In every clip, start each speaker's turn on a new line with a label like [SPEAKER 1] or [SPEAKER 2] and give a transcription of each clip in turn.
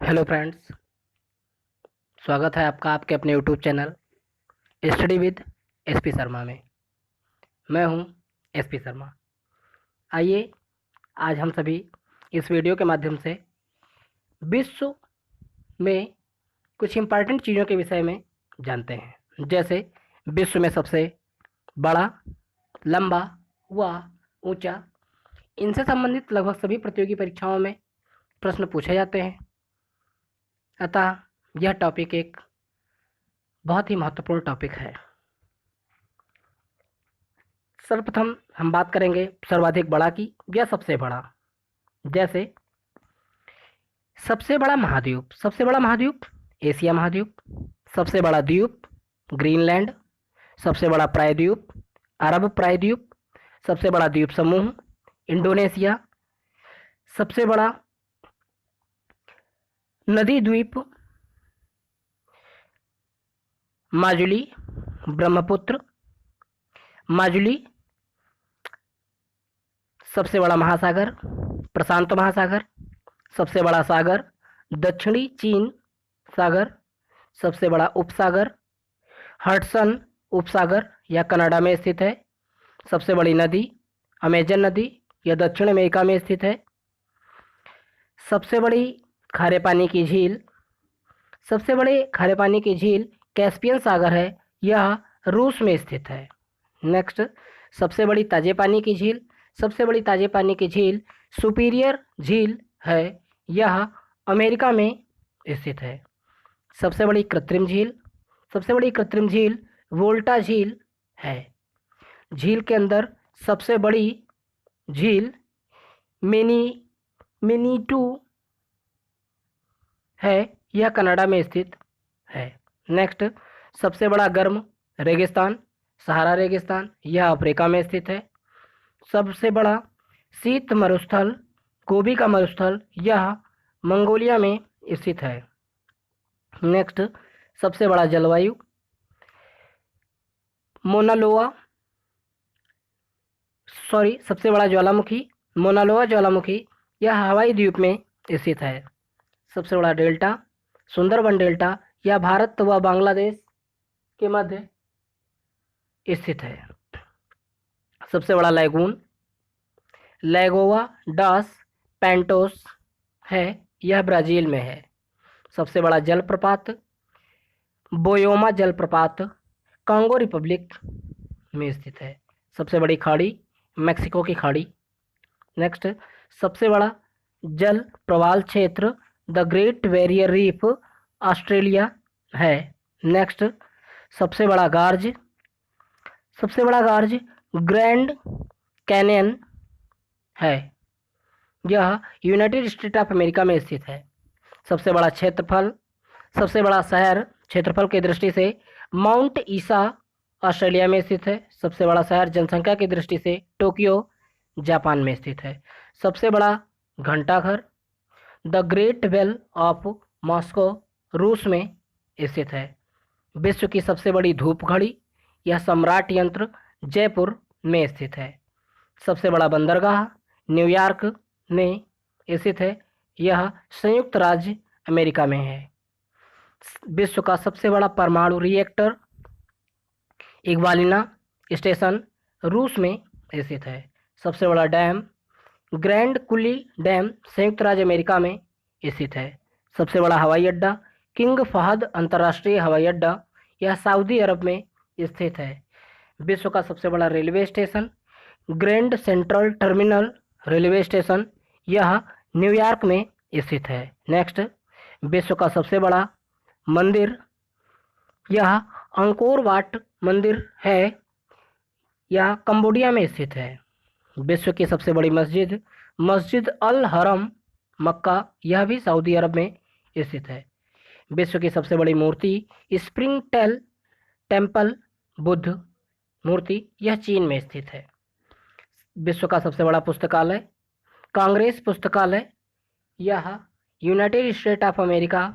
[SPEAKER 1] Hello friends. स्वागत है आपका आपके अपने YouTube channel study with SP Sharma में। मैं हूं एसपी शर्मा। आइए आज हम सभी इस वीडियो के माध्यम से विश्व में कुछ इम्पॉर्टेंट चीज़ों के विषय में जानते हैं, जैसे विश्व में सबसे बड़ा, लंबा व ऊंचा। इनसे संबंधित लगभग सभी प्रतियोगी परीक्षाओं में प्रश्न पूछे जाते हैं, अतः यह टॉपिक एक बहुत ही महत्वपूर्ण टॉपिक है। सर्वप्रथम हम बात करेंगे सर्वाधिक बड़ा की या सबसे बड़ा। जैसे सबसे बड़ा महाद्वीप एशिया महाद्वीप, सबसे बड़ा द्वीप ग्रीनलैंड, सबसे बड़ा प्रायद्वीप अरब प्रायद्वीप, सबसे बड़ा द्वीप समूह इंडोनेशिया, सबसे बड़ा नदी द्वीप माजुली ब्रह्मपुत्र माजुली, सबसे बड़ा महासागर प्रशांत महासागर, सबसे बड़ा सागर दक्षिणी चीन सागर, सबसे बड़ा उपसागर हडसन उपसागर यह कनाडा में स्थित है, सबसे बड़ी नदी अमेजन नदी यह दक्षिण अमेरिका में स्थित है, सबसे बड़ी खारे पानी की झील सबसे बड़े खारे पानी की झील कैस्पियन सागर है, यह रूस में स्थित है। नेक्स्ट, सबसे बड़ी ताजे पानी की झील सबसे बड़ी ताजे पानी की झील सुपीरियर झील है, यह अमेरिका में स्थित है। सबसे बड़ी कृत्रिम झील वोल्टा झील है। झील के अंदर सबसे बड़ी झील मिनीटू है, यह कनाडा में स्थित है। नेक्स्ट, सबसे बड़ा गर्म रेगिस्तान सहारा रेगिस्तान, यह अफ्रीका में स्थित है। सबसे बड़ा शीत मरुस्थल गोबी का मरुस्थल, यह मंगोलिया में स्थित है। नेक्स्ट, सबसे बड़ा जलवायु सबसे बड़ा ज्वालामुखी मोनालोआ ज्वालामुखी, यह हवाई द्वीप में स्थित है। सबसे बड़ा डेल्टा सुंदरबन डेल्टा, यह भारत व बांग्लादेश के मध्य स्थित है। सबसे बड़ा लैगून लैगोवा डास पेंटोस है, यह ब्राज़ील में है। सबसे बड़ा जलप्रपात बोयोमा जलप्रपात कांगो रिपब्लिक में स्थित है। सबसे बड़ी खाड़ी मैक्सिको की खाड़ी। नेक्स्ट, सबसे बड़ा जल प्रवाल क्षेत्र the great barrier reef Australia है। नेक्स्ट, सबसे बड़ा गार्ज ग्रैंड कैनियन है, यह यूनाइटेड स्टेट ऑफ अमेरिका में स्थित है। सबसे बड़ा शहर क्षेत्रफल की दृष्टि से माउंट ईसा ऑस्ट्रेलिया में स्थित है। सबसे बड़ा शहर जनसंख्या की दृष्टि से टोक्यो जापान में स्थित है। सबसे बड़ा घंटाघर the great bell of Moscow रूस में स्थित है। विश्व की सबसे बड़ी धूप घड़ी यह सम्राट यंत्र जयपुर में स्थित है। सबसे बड़ा बंदरगाह न्यूयॉर्क में स्थित है, यह संयुक्त राज्य अमेरिका में है। विश्व का सबसे बड़ा परमाणु रिएक्टर इग्वालिना स्टेशन रूस में स्थित है। सबसे बड़ा डैम ग्रैंड कुली डैम संयुक्त राज्य अमेरिका में स्थित है। सबसे बड़ा हवाई अड्डा किंग फहद अंतर्राष्ट्रीय हवाई अड्डा, यह सऊदी अरब में स्थित है। विश्व का सबसे बड़ा railway station grand central terminal railway station, यह न्यूयॉर्क में स्थित है। नेक्स्ट, विश्व का सबसे बड़ा मंदिर यह अंकोर वाट मंदिर है, यह कंबोडिया में स्थित है। विश्व की सबसे बड़ी मस्जिद अल हरम मक्का, यह भी सऊदी अरब में स्थित है। विश्व की सबसे बड़ी मूर्ति स्प्रिंग टेम्पल बुद्ध मूर्ति, यह चीन में स्थित है। विश्व का सबसे बड़ा पुस्तकालय कांग्रेस पुस्तकालय, यह यूनाइटेड स्टेट ऑफ अमेरिका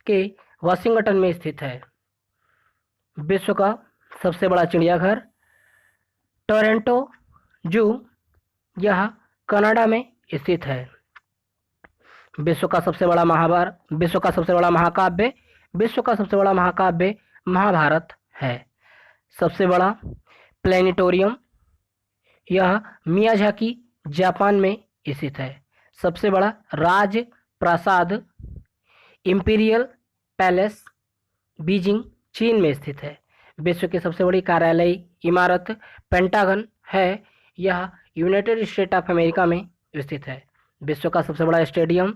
[SPEAKER 1] के वाशिंगटन में स्थित है। विश्व का सबसे बड़ा चिड़ियाघर टोरंटो जू, यह कनाडा में स्थित है। विश्व का सबसे बड़ा महाभारत, विश्व का सबसे बड़ा महाकाव्य, विश्व का सबसे बड़ा महाकाव्य महाभारत है। सबसे बड़ा प्लेनेटोरियम, यह मियाजाकी जापान में स्थित है। सबसे बड़ा राज प्रासाद इंपीरियल पैलेस बीजिंग चीन में स्थित है। विश्व की सबसे बड़ी कार्यालयीय इमारत पेंटागन है, यह यूनाइटेड स्टेट ऑफ अमेरिका में स्थित है। विश्व का सबसे बड़ा स्टेडियम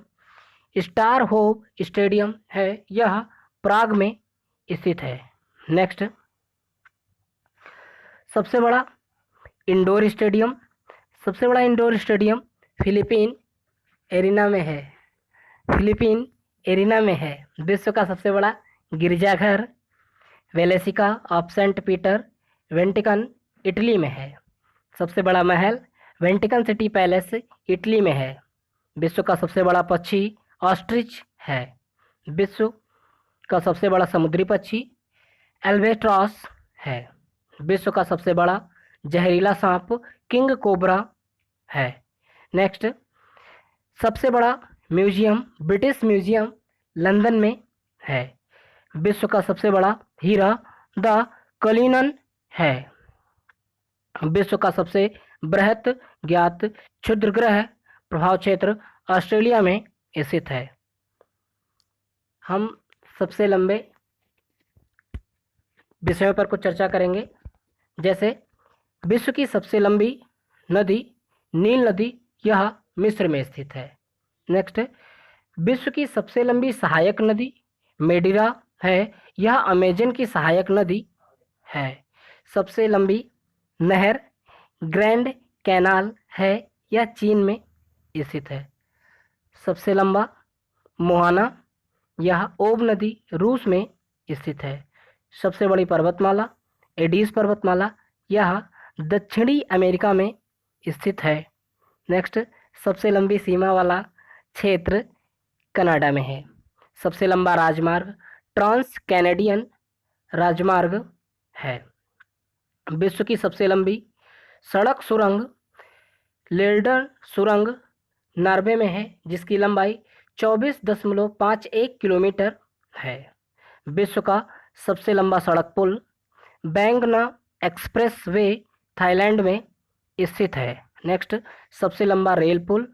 [SPEAKER 1] स्टार होप स्टेडियम है, यह प्राग में स्थित है। नेक्स्ट, सबसे बड़ा इंडोर स्टेडियम, सबसे बड़ा इंडोर स्टेडियम फिलीपीन एरिना में है, फिलीपीन एरिना में है। विश्व का सबसे बड़ा गिरजाघर वेलेसिका ऑफ सेंट पीटर वेंटिकन इटली में है। सबसे बड़ा महल वेंटिकन सिटी पैलेस इटली में है। विश्व का सबसे बड़ा पक्षी ऑस्ट्रिच है। विश्व का सबसे बड़ा समुद्री पक्षी एल्बेट्रॉस है। विश्व का सबसे बड़ा जहरीला सांप किंग कोबरा है। नेक्स्ट, सबसे बड़ा म्यूजियम ब्रिटिश म्यूजियम लंदन में है। विश्व का सबसे बड़ा हीरा द कलिनन है। विश्व का सबसे बृहत ज्ञात क्षुद्रग्रह प्रभाव क्षेत्र ऑस्ट्रेलिया में स्थित है। हम सबसे लंबे विषयों पर कुछ चर्चा करेंगे, जैसे विश्व की सबसे लंबी नदी नील नदी, यह मिस्र में स्थित है। नेक्स्ट, विश्व की सबसे लंबी सहायक नदी मेडिरा है, यह अमेजन की सहायक नदी है। सबसे लंबी नहर ग्रैंड कैनाल है, यह चीन में स्थित है। सबसे लंबा मोहाना, यह ओब नदी रूस में स्थित है। सबसे बड़ी पर्वतमाला एडीज पर्वतमाला, यह दक्षिणी अमेरिका में स्थित है। नेक्स्ट, सबसे लंबी सीमा वाला क्षेत्र कनाडा में है। सबसे लंबा राजमार्ग ट्रांस कैनेडियन राजमार्ग है। विश्व की सबसे लंबी सड़क सुरंग लेल्डन सुरंग नॉर्वे में है, जिसकी लंबाई 24.51 किलोमीटर है। विश्व का सबसे लंबा सड़क पुल बैंगना एक्सप्रेस वे थाईलैंड में स्थित है। नेक्स्ट, सबसे लंबा रेल पुल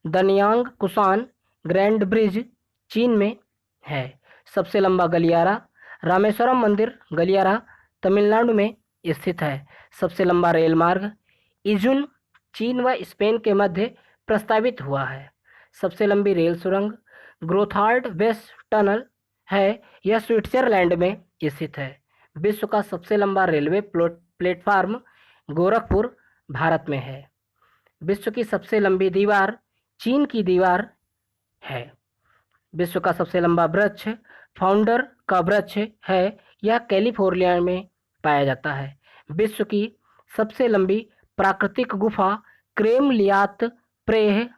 [SPEAKER 1] दनियांग कुसान ग्रैंड ब्रिज चीन में है। सबसे लंबा गलियारा रामेश्वरम मंदिर गलियारा तमिलनाडु में स्थित है। सबसे लंबा रेल मार्ग इजुन चीन व स्पेन के मध्य प्रस्तावित हुआ है। सबसे लंबी रेल सुरंग ग्रोथार्ड वेस्ट टनल है, यह स्विट्जरलैंड में स्थित है। विश्व का सबसे लंबा रेलवे प्लेटफार्म गोरखपुर भारत में है। विश्व की सबसे लंबी दीवार चीन की दीवार है। विश्व का सबसे लंबा वृक्ष फाउंडर का वृक्ष है, यह कैलिफोर्निया में पाया जाता है। विश्व की सबसे लंबी प्राकृतिक गुफा क्रेमलियात प्रेह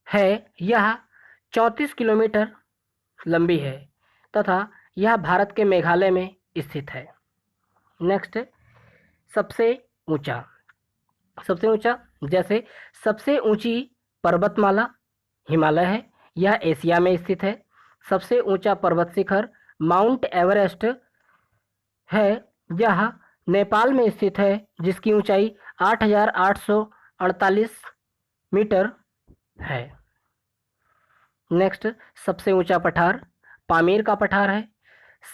[SPEAKER 1] है, यह 34 किलोमीटर लंबी है तथा यह भारत के मेघालय में स्थित है। नेक्स्ट, सबसे ऊंचा जैसे सबसे ऊंची पर्वतमाला हिमालय है, यह एशिया में स्थित है। सबसे ऊंचा पर्वत शिखर माउंट एवरेस्ट है, यह नेपाल में स्थित है, जिसकी ऊंचाई 8,848 मीटर है। नेक्स्ट, सबसे ऊंचा पठार पामीर का पठार है।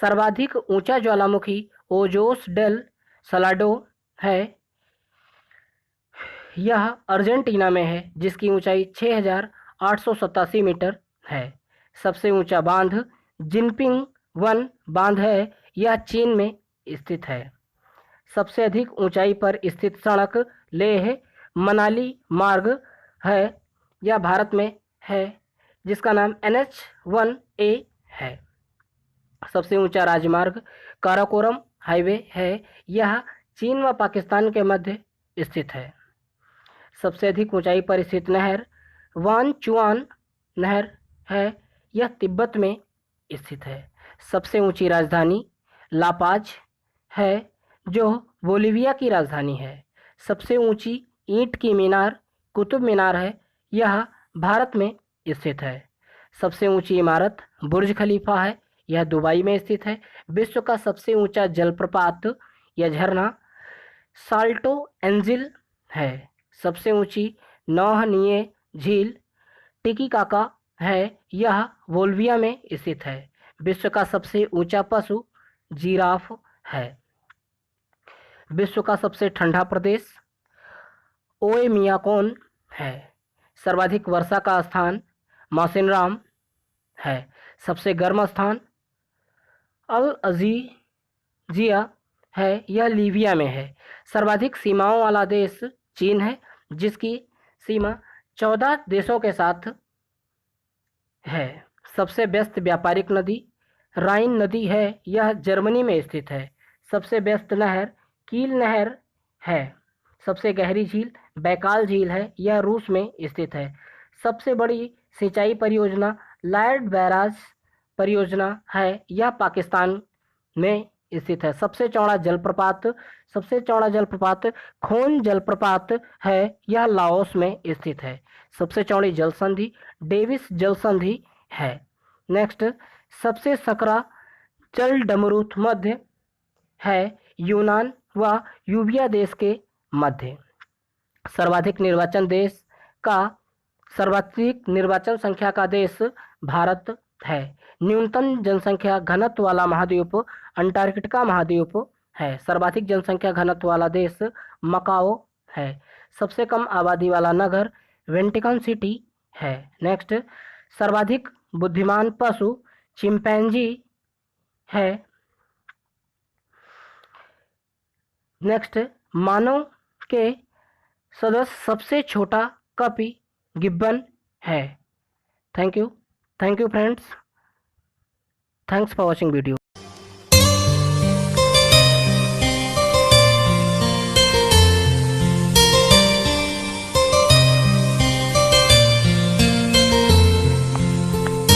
[SPEAKER 1] सर्वाधिक ऊंचा ज्वालामुखी ओजोस डेल सलाडो है, यह अर्जेंटीना में है, जिसकी ऊंचाई 6,887 मीटर है। सबसे ऊंचा बांध जिनपिंग वन बांध है, यह चीन में स्थित है। सबसे अधिक ऊंचाई पर स्थित सड़क लेह मनाली मार्ग है, यह भारत में है, जिसका नाम NH-1A है। सबसे ऊंचा राजमार्ग काराकोरम हाईवे है, यह चीन व पाकिस्तान के मध्य स्थित है। सबसे अधिक ऊंचाई पर स्थित नहर वानचुआन नहर है, यह तिब्बत में स्थित है। सबसे ऊंची राजधानी लापाज है, जो बोलिविया की राजधानी है। सबसे ऊंची ईंट की मीनार कुतुब मीनार है, यह भारत में स्थित है। सबसे ऊंची इमारत बुर्ज खलीफा है, यह दुबई में स्थित है। विश्व का सबसे ऊंचा जलप्रपात या झरना साल्टो एंजिल है। सबसे ऊंची नौहनीय झील टिकीकाका है, यह बोल्विया में स्थित है। विश्व का सबसे ऊंचा पशु जिराफ है। विश्व का सबसे ठंडा प्रदेश ओएमियाकोन है। सर्वाधिक वर्षा का स्थान मौसिनराम है। सबसे गर्म स्थान अल अजीजिया है, यह लीबिया में है। सर्वाधिक सीमाओं वाला देश चीन है, जिसकी सीमा 14 देशों के साथ है। सबसे व्यस्त व्यापारिक नदी राइन नदी है, यह जर्मनी में स्थित है। सबसे व्यस्त नहर कील नहर है। सबसे गहरी झील बैकाल झील है, यह रूस में स्थित है। सबसे बड़ी सिंचाई परियोजना लायड बैराज परियोजना है, यह पाकिस्तान में स्थित है। सबसे चौड़ा जलप्रपात खोन जलप्रपात है, यह लाओस में स्थित है। सबसे चौड़ी जल संधि डेविस जल संधि है। नेक्स्ट, सबसे सकरा जल डमरूथ मध्य है, यूनान व यूबिया देश के मध्य। सर्वाधिक निर्वाचन संख्या का देश भारत है। न्यूनतम जनसंख्या घनत्व वाला महाद्वीप अंटार्कटिका महाद्वीप है। सर्वाधिक जनसंख्या घनत्व वाला देश मकाओ है। सबसे कम आबादी वाला नगर वेटिकन सिटी है। नेक्स्ट, सर्वाधिक बुद्धिमान पशु चिंपैंजी है। नेक्स्ट, मानव के सदस्य सबसे छोटा कपी गिब्बन है। Thank you friends, thanks for watching video.